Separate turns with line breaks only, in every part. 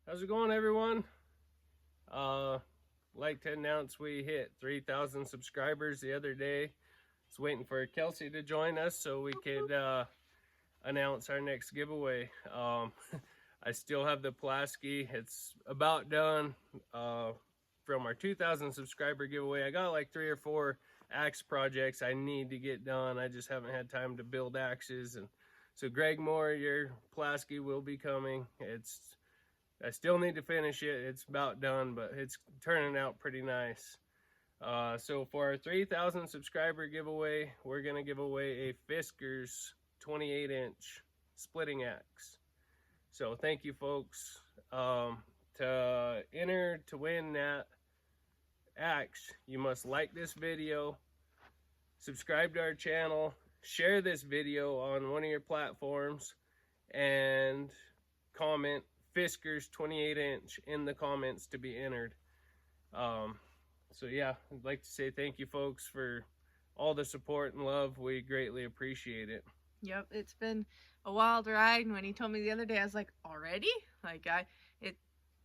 How's it going, everyone? Like to announce we hit 3,000 subscribers the other day. Just waiting for Kelsey to join us so we could announce our next giveaway. I still have the Pulaski. It's about done from our 2,000 subscriber giveaway. I got like 3 or 4 axe projects I need to get done. I just haven't had time to build axes, and so Greg Moore, your Pulaski will be coming. I still need to finish it. It's about done, but it's turning out pretty nice. So for our 3,000 subscriber giveaway, we're going to give away a Fiskars 28-inch splitting axe. So thank you, folks. To enter to win that axe, you must like this video, subscribe to our channel, share this video on one of your platforms, and comment Fiskars 28-inch in the comments to be entered. So yeah, I'd like to say thank you, folks, for all the support and love. We greatly appreciate it.
Yep, it's been a wild ride, and when he told me the other day, I was like, already? It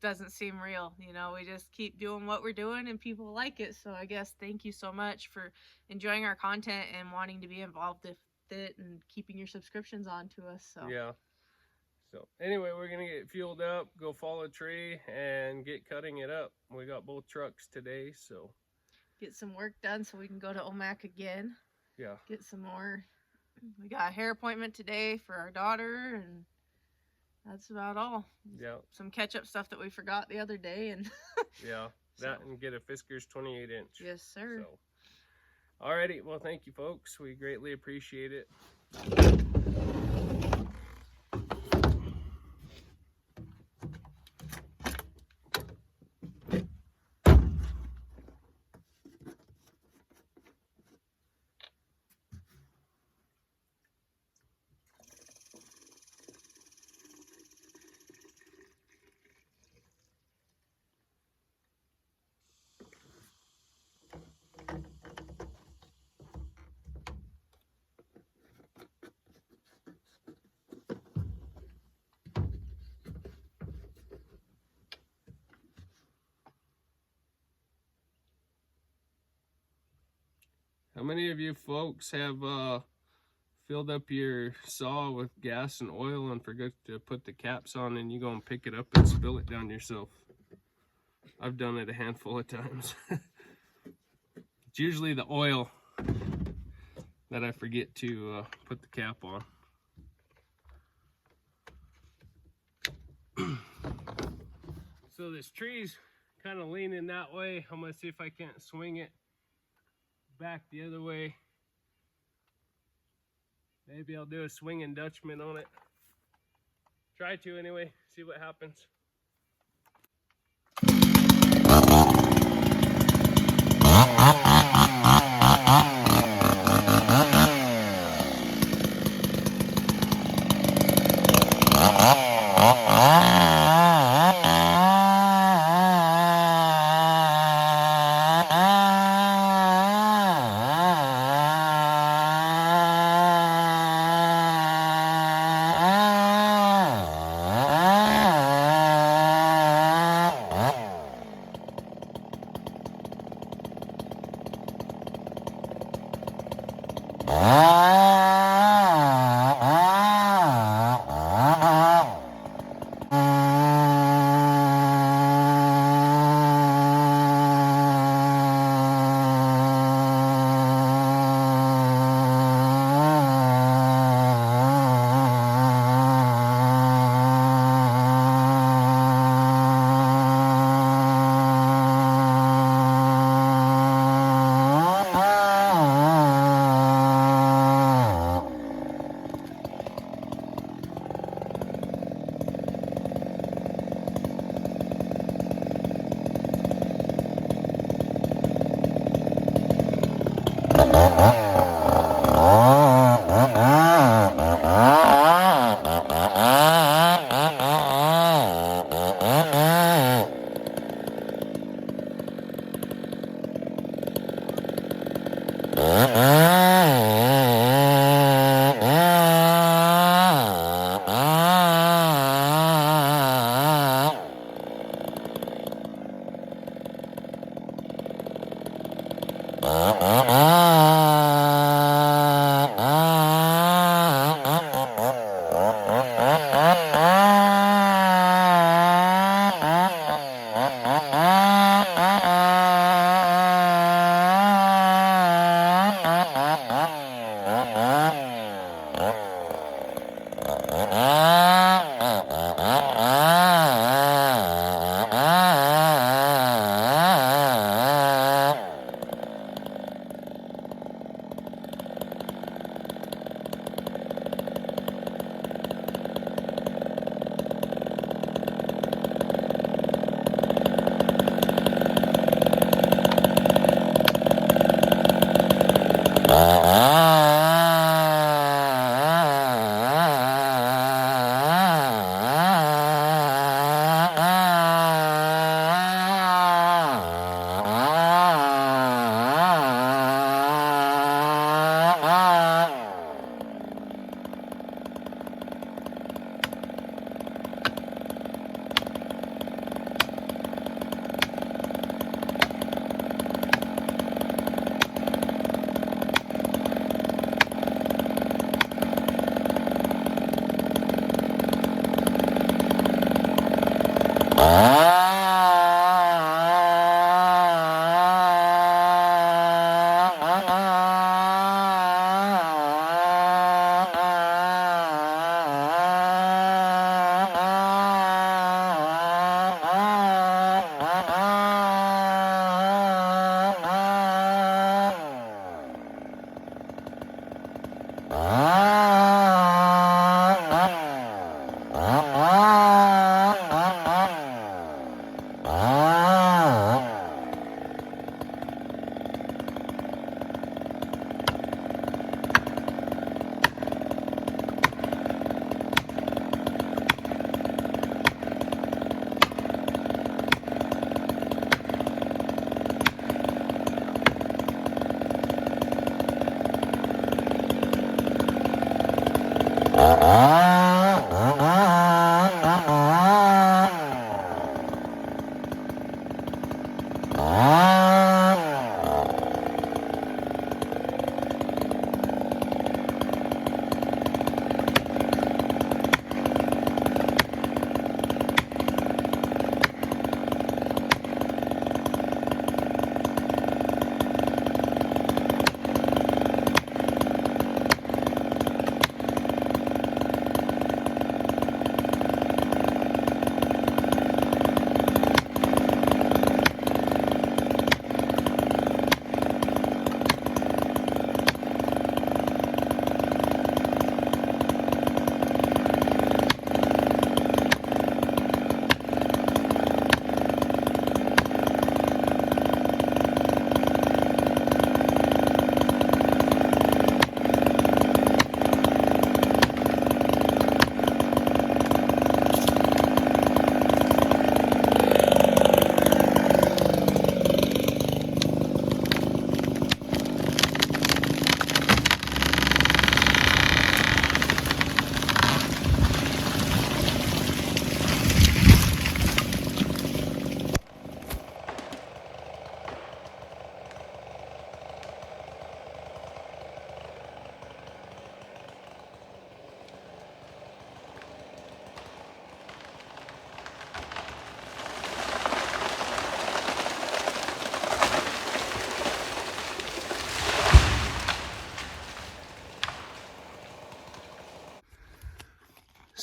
doesn't seem real. You know, we just keep doing what we're doing and people like it. So I guess thank you so much for enjoying our content and wanting to be involved with it and keeping your subscriptions on to us. So
yeah. So anyway, we're gonna get fueled up, go fall a tree, and get cutting it up. We got both trucks today, so
get some work done so we can go to OMAC again.
Yeah.
Get some more. We got a hair appointment today for our daughter, and that's about all.
Yeah.
Some catch-up stuff that we forgot the other day, and
yeah, that and get a Fiskars 28-inch.
Yes, sir.
So, alrighty, well, thank you, folks. We greatly appreciate it. How many of you folks have filled up your saw with gas and oil and forgot to put the caps on, and you go and pick it up and spill it down yourself? I've done it a handful of times. It's usually the oil that I forget to put the cap on. So this tree's kind of leaning that way. I'm gonna see if I can't swing it back the other way. Maybe I'll do a swinging Dutchman on it. Try to anyway, see what happens.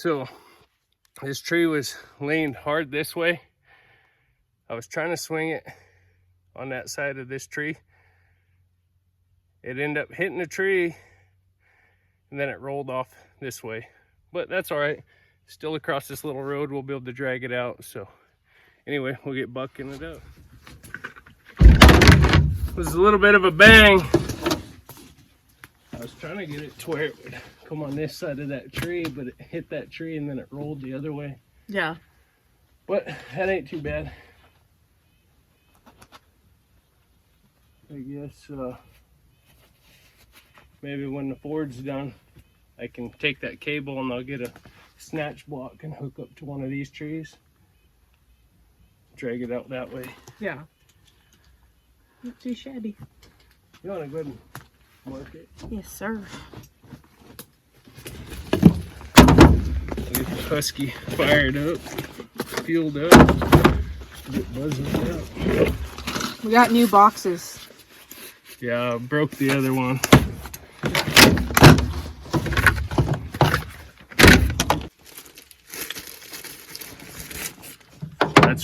So this tree was leaned hard this way. I was trying to swing it on that side of this tree. It ended up hitting the tree and then it rolled off this way. But that's all right. Still across this little road, we'll be able to drag it out. So anyway, we'll get bucking it up. It was a little bit of a bang. I was trying to get it to where it would come on this side of that tree, but it hit that tree and then it rolled the other way.
Yeah.
But that ain't too bad. I guess maybe when the Ford's done, I can take that cable and I'll get a snatch block and hook up to one of these trees. Drag it out that way.
Yeah. Not too shabby.
You want to go ahead and mark it?
Yes, sir.
Get the husky fired up, fueled up, get buzzing up.
We got new boxes.
Yeah, I broke the other one.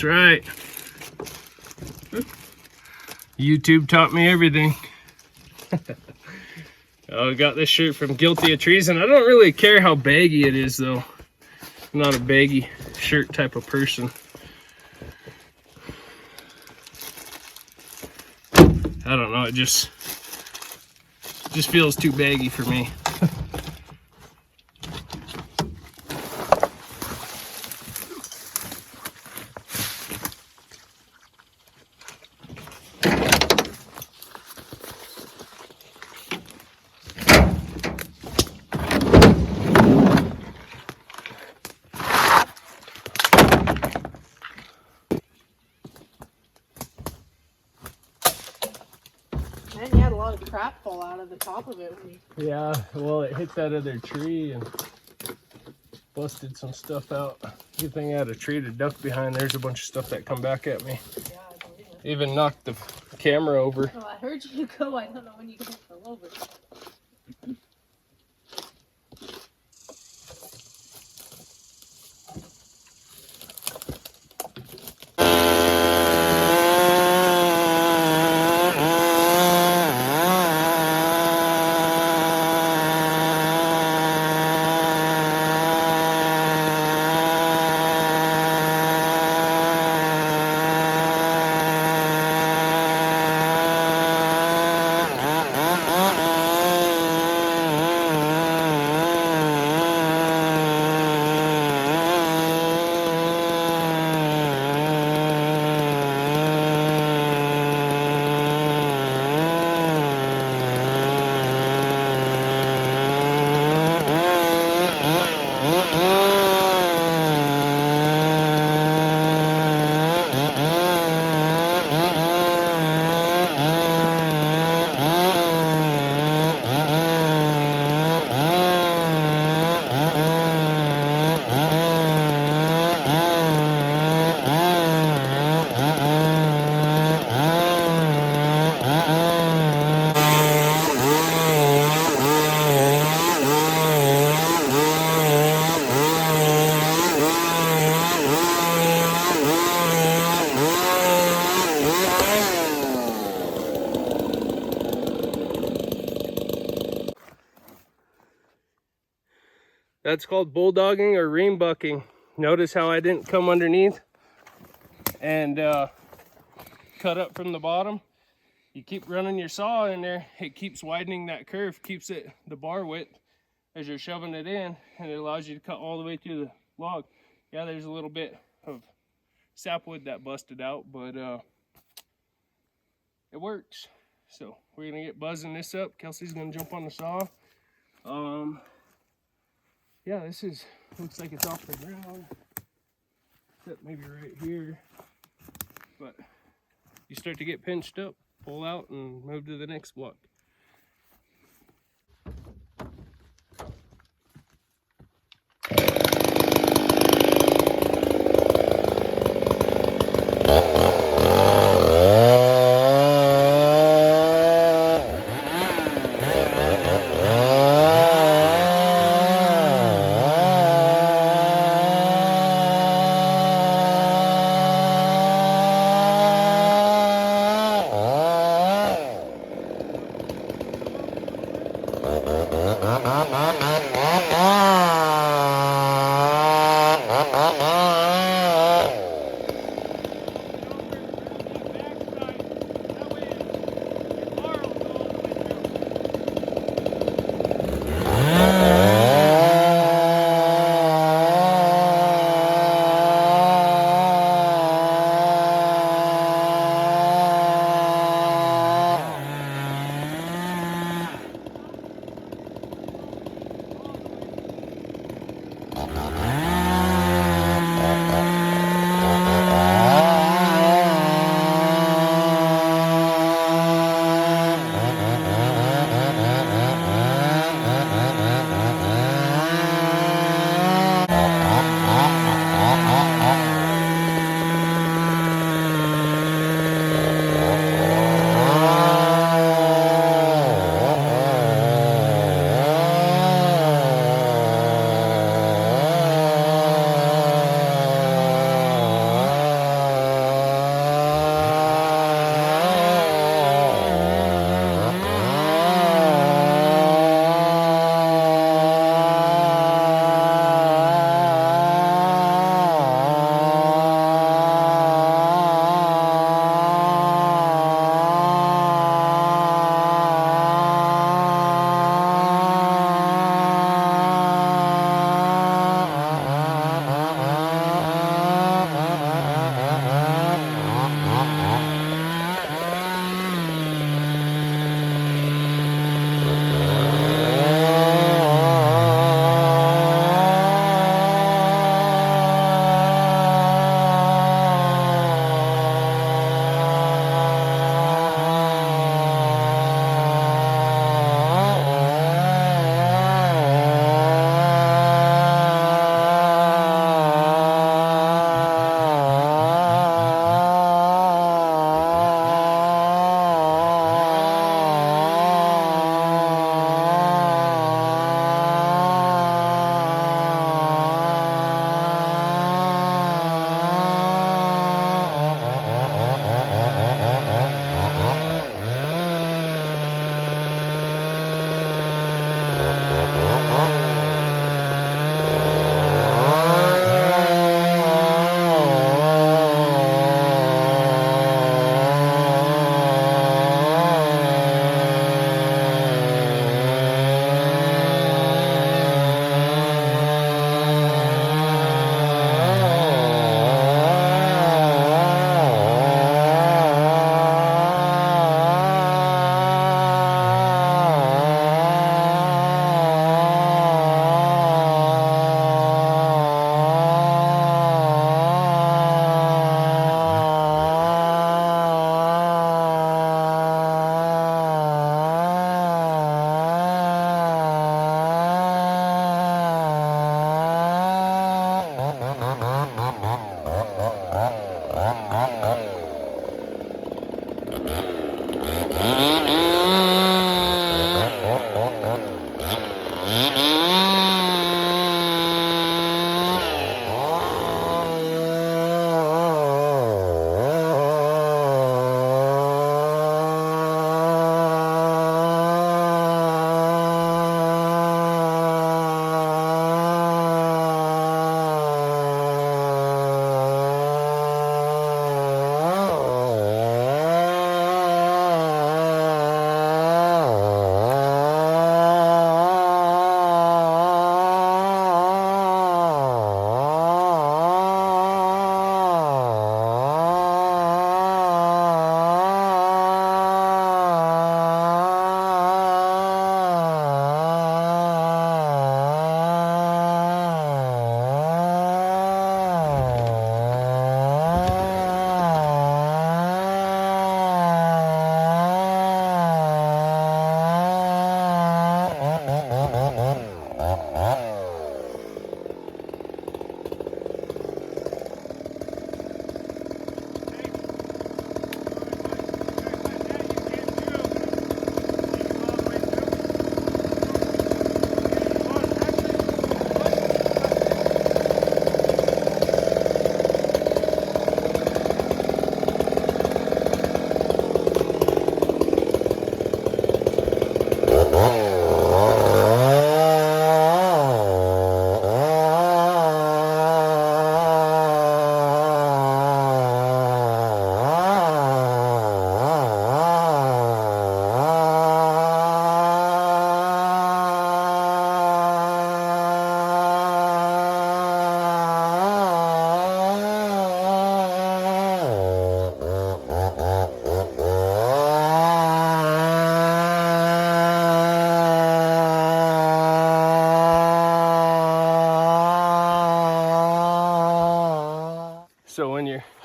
That's right. YouTube taught me everything. Oh, I got this shirt from Guilty of Treason. I don't really care how baggy it is, though. I'm not a baggy shirt type of person. I don't know, it just feels too baggy for me.
Man, you had a lot of crap fall out of the top of it.
Yeah, well, it hit that other tree and busted some stuff out. Good thing I had a tree to duck behind. There's a bunch of stuff that come back at me.
Yeah, I believe it.
Even knocked the camera over.
Oh, I heard you go. I don't know when you go fell over.
That's called bulldogging or ream bucking. Notice how I didn't come underneath and cut up from the bottom. You keep running your saw in there, it keeps widening that curve, keeps it the bar width as you're shoving it in, and it allows you to cut all the way through the log. Yeah, there's a little bit of sapwood that busted out, but it works. So we're gonna get buzzing this up. Kelsey's gonna jump on the saw. Yeah, this is, looks like it's off the ground, except maybe right here. But you start to get pinched up, pull out and move to the next block.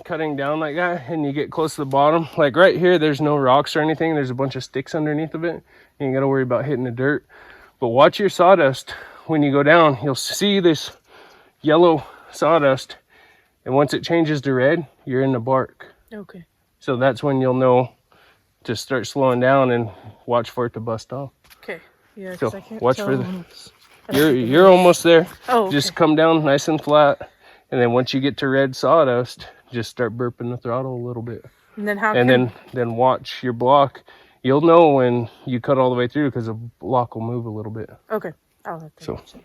cutting down like that and you get close to the bottom, like right here, there's no rocks or anything. There's a bunch of sticks underneath of it. You ain't got to worry about hitting the dirt. But watch your sawdust. When you go down, you'll see this yellow sawdust. And once it changes to red, you're in the bark.
Okay.
So that's when you'll know to start slowing down and watch for it to bust off.
Okay. Yeah,
So
I can't
watch
tell
for the.
when it's-
You're almost there.
Oh, okay.
Just come down nice and flat, and then once you get to red sawdust, just start burping the throttle a little bit.
And then
then watch your block. You'll know when you cut all the way through because the block will move a little bit.
Okay. I'll have to
So.
watch it.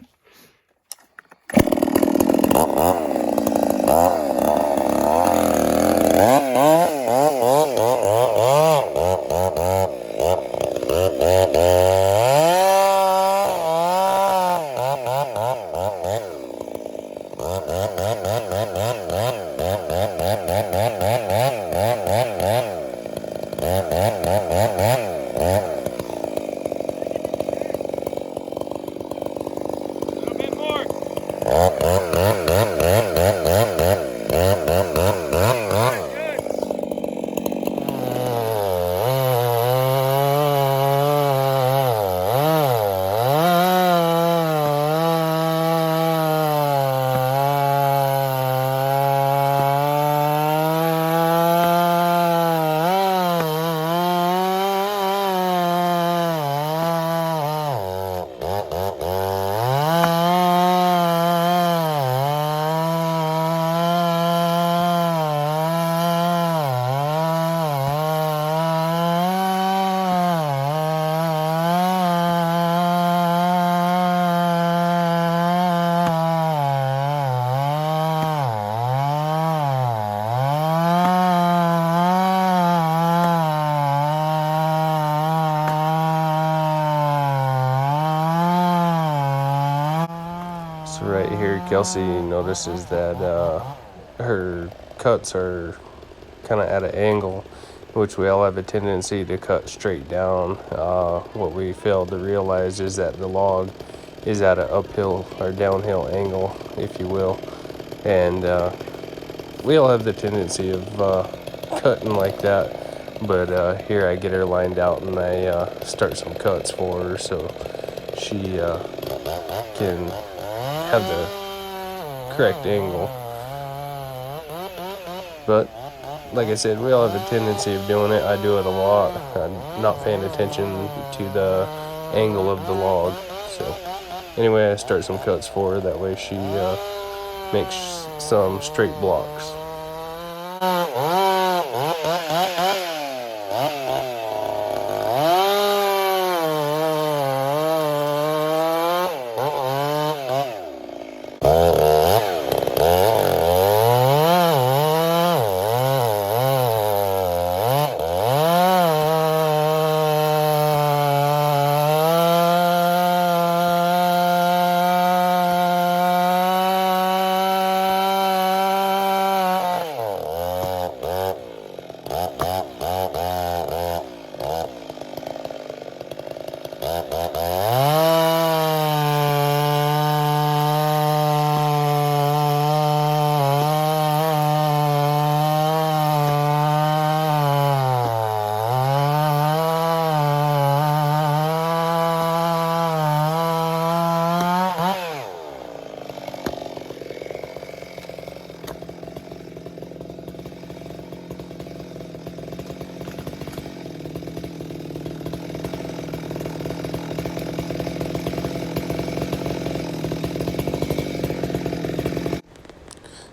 So right here, Kelsey notices that her cuts are kind of at an angle, which we all have a tendency to cut straight down. What we failed to realize is that the log is at an uphill or downhill angle, if you will, and we all have the tendency of cutting like that. But here I get her lined out and I start some cuts for her so she can have the correct angle. But like I said, we all have a tendency of doing it. I do it a lot. I'm not paying attention to the angle of the log. So anyway, I start some cuts for her. That way she makes some straight blocks.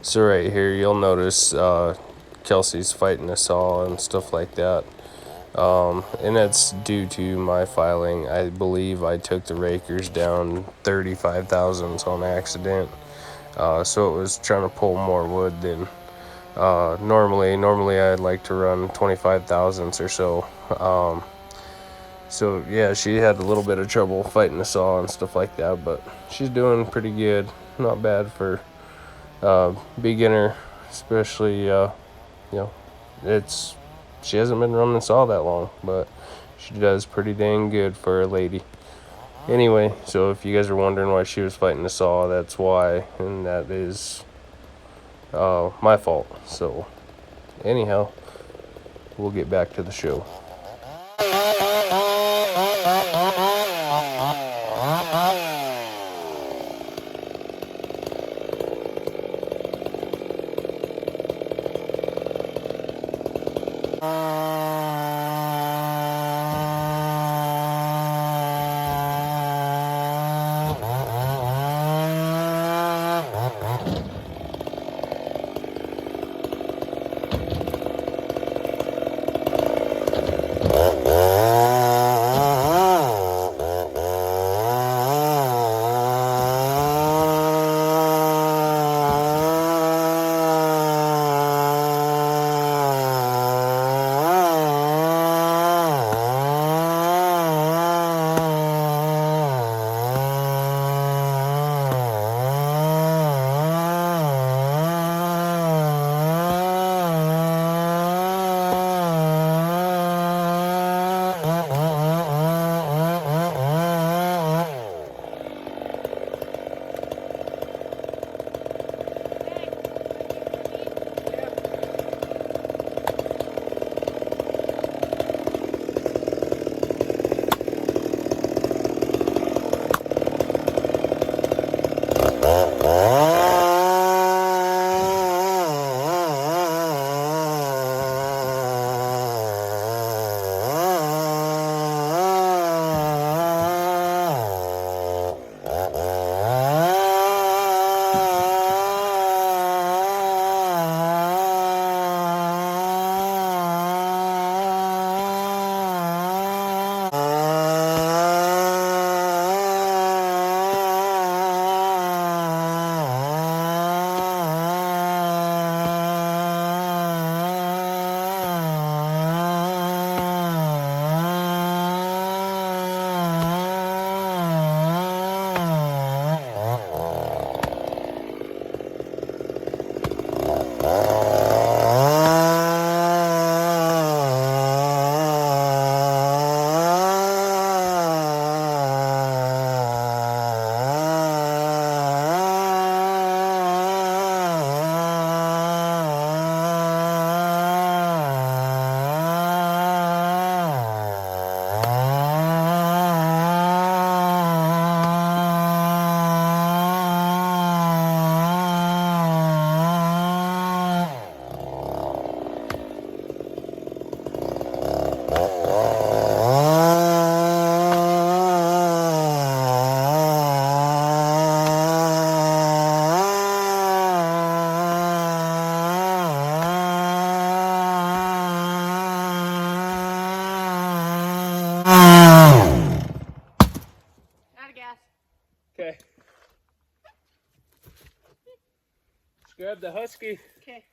So right here, you'll notice Kelsey's fighting a saw and stuff like that. And that's due to my filing. I believe I took the rakers down 35 thousandths on accident. So it was trying to pull more wood than normally I'd like to run 25 thousandths or so. So yeah, she had a little bit of trouble fighting the saw and stuff like that, but she's doing pretty good. Not bad for beginner, especially she hasn't been running saw that long, but she does pretty dang good for a lady. Anyway, so if you guys are wondering why she was fighting the saw, that's why, and that is my fault. So anyhow, we'll get back to the show. Okay. Let's grab the husky.
Okay.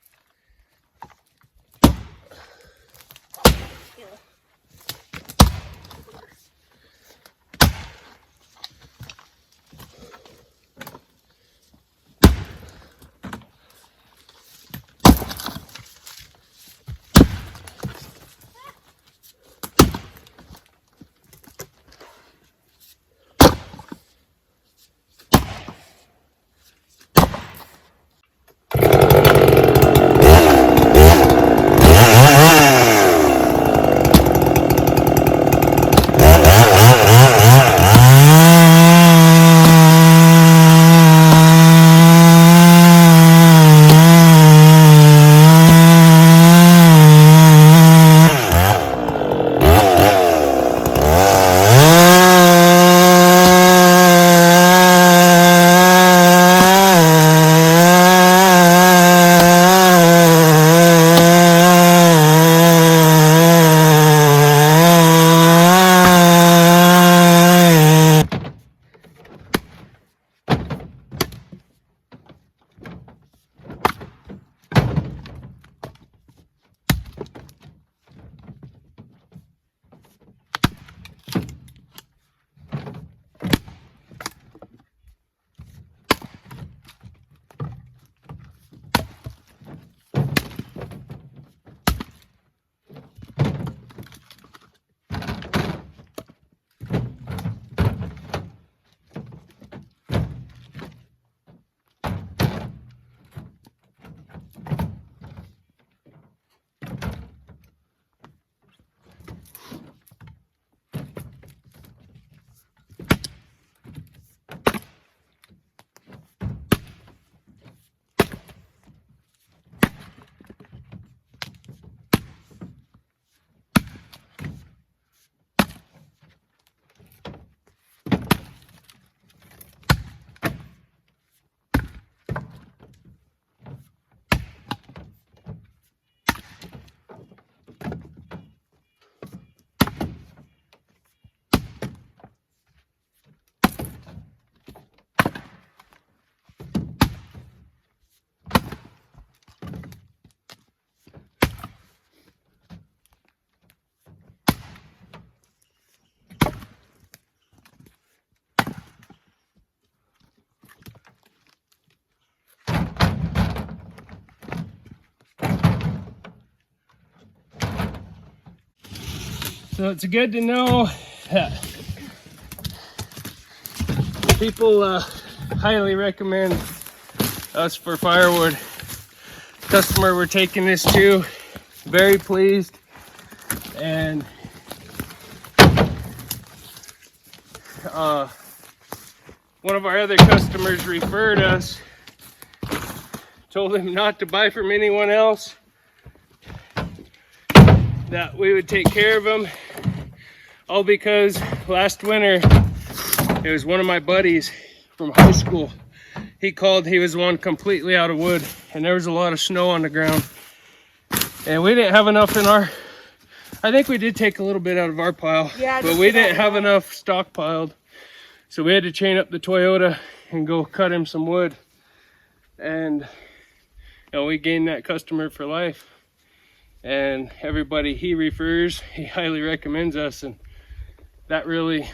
So it's good to know that people highly recommend us for Firewood. Customer we're taking this to, very pleased, and one of our other customers referred us, told him not to buy from anyone else, that we would take care of him, all because last winter it was one of my buddies from high school. He called, he was one completely out of wood, and there was a lot of snow on the ground, and we didn't have enough in our, I think we did take a little bit out of our pile,
Yeah,
but we didn't have enough stockpiled, so we had to chain up the Toyota and go cut him some wood. And you know, we gained that customer for life, and everybody he refers, he highly recommends us, and that really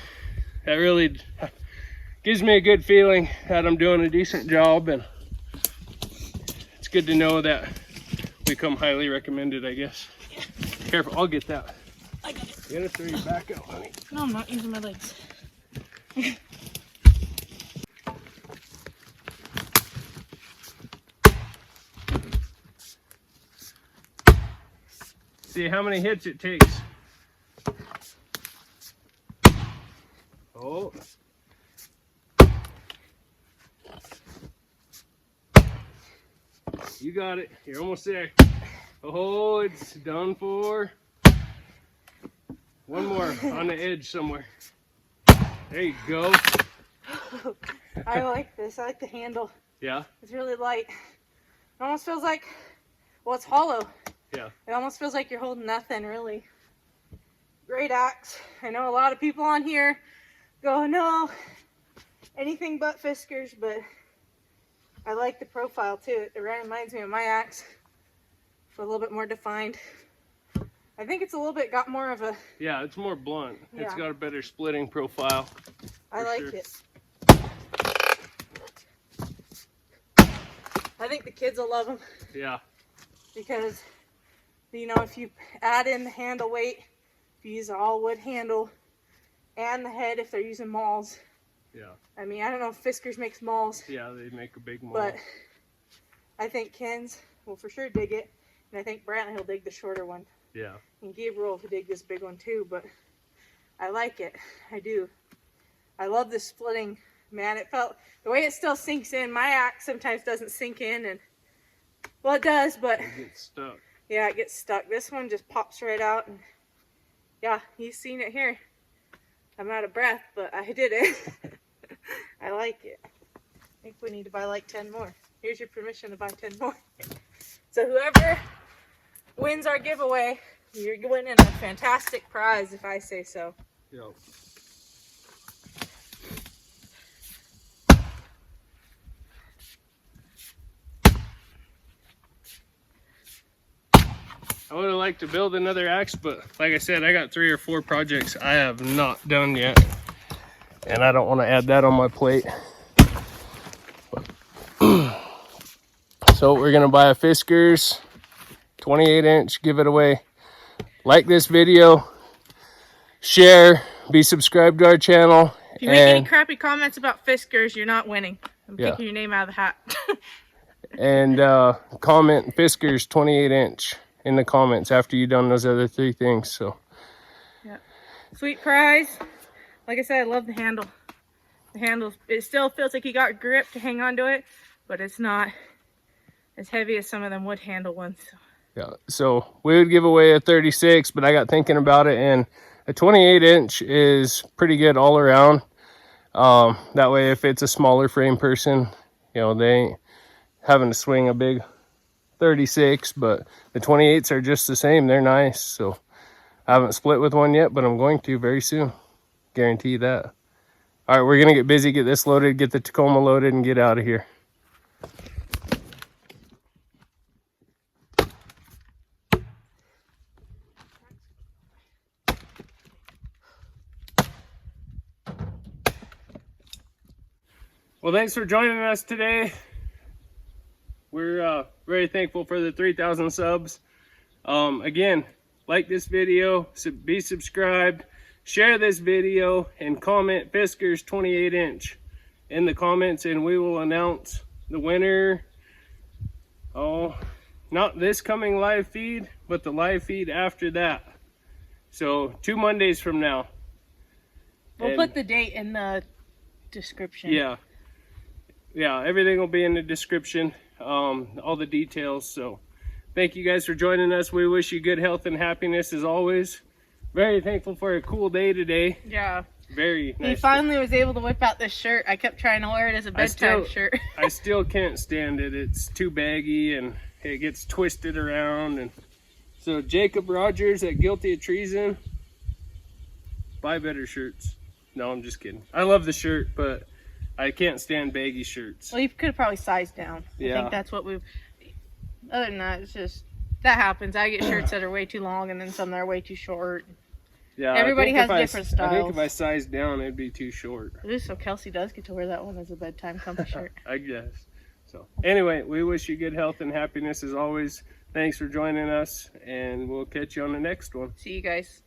gives me a good feeling that I'm doing a decent job, and it's good to know that we come highly recommended, I guess. Careful, I'll get that.
I got it.
You gotta throw your back out, honey.
No, I'm not using my legs.
See how many hits it takes. Oh. You got it. You're almost there. Oh, it's done for. One more on the edge somewhere. There you go.
I like this. I like the handle.
Yeah?
It's really light. It almost feels like, well, it's hollow.
Yeah.
It almost feels like you're holding nothing, really. Great axe. I know a lot of people on here go, no, anything but Fiskars, but I like the profile too. It reminds me of my axe, for a little bit more defined. I think it's a little bit got more of a...
Yeah, it's more blunt.
Yeah.
It's got a better splitting profile.
I like
sure.
it. I think the kids will love them.
Yeah.
Because, you know, if you add in the handle weight, if you use an all wood handle, and the head if they're using mauls.
Yeah.
I mean, I don't know if Fiskars makes mauls.
Yeah, they make a big maul.
But I think Ken's will for sure dig it. And I think Brantley will dig the shorter one.
Yeah.
And Gabriel will dig this big one too. But I like it. I do. I love the splitting. Man, it felt, the way it still sinks in. My axe sometimes doesn't sink in. And well, it does, but
It gets stuck.
yeah, it gets stuck. This one just pops right out. And yeah, you've seen it here. I'm out of breath, but I did it. I like it. I think we need to buy like 10 more. Here's your permission to buy 10 more. So whoever wins our giveaway, you're winning a fantastic prize, if I say so.
Yep. I would have liked to build another axe, but like I said, I got 3 or 4 projects I have not done yet, and I don't want to add that on my plate. So we're gonna buy a Fiskars 28-inch, give it away. Like this video, share, be subscribed to our channel.
If you make any crappy comments about Fiskars, you're not winning. I'm
Yeah.
picking your name out of the hat.
And comment Fiskars 28-inch in the comments after you've done those other 3 things. So
Yeah. Sweet prize. Like I said, I love the handle. The handle, it still feels like you got grip to hang on to it, but it's not as heavy as some of them wood handle ones.
yeah, so we would give away a 36, but I got thinking about it, and a 28-inch is pretty good all around. That way, if it's a smaller frame person, you know, they ain't having to swing a big 36, but the 28s are just the same. They're nice. So I haven't split with one yet, but I'm going to very soon. Guarantee that. All right, we're going to get busy, get this loaded, get the Tacoma loaded, and get out of here. Well, thanks for joining us today. We're very thankful for the 3,000 subs. Again, like this video, be subscribed, share this video, and comment Fiskars 28-inch in the comments, and we will announce the winner. Oh, not this coming live feed, but the live feed after that. So 2 Mondays from now.
We'll put the date in the description.
Yeah, everything will be in the description, all the details. So thank you guys for joining us. We wish you good health and happiness as always. Very thankful for a cool day today.
Yeah.
Very nice.
He finally was able to whip out this shirt. I kept trying to wear it as a bedtime shirt.
I still can't stand it. It's too baggy and it gets twisted around. And so Jacob Rogers at Guilty of Treason, buy better shirts. No, I'm just kidding. I love the shirt, but I can't stand baggy shirts.
Well, you could have probably sized down. I think that's what we've... Other than that, it's just... That happens. I get shirts that are way too long and then some that are way too short.
Yeah,
everybody has different styles.
I think if I sized down, it'd be too short.
So Kelsey does get to wear that one as a bedtime comfy shirt.
I guess. So anyway, we wish you good health and happiness as always. Thanks for joining us, and we'll catch you on the next one.
See you guys.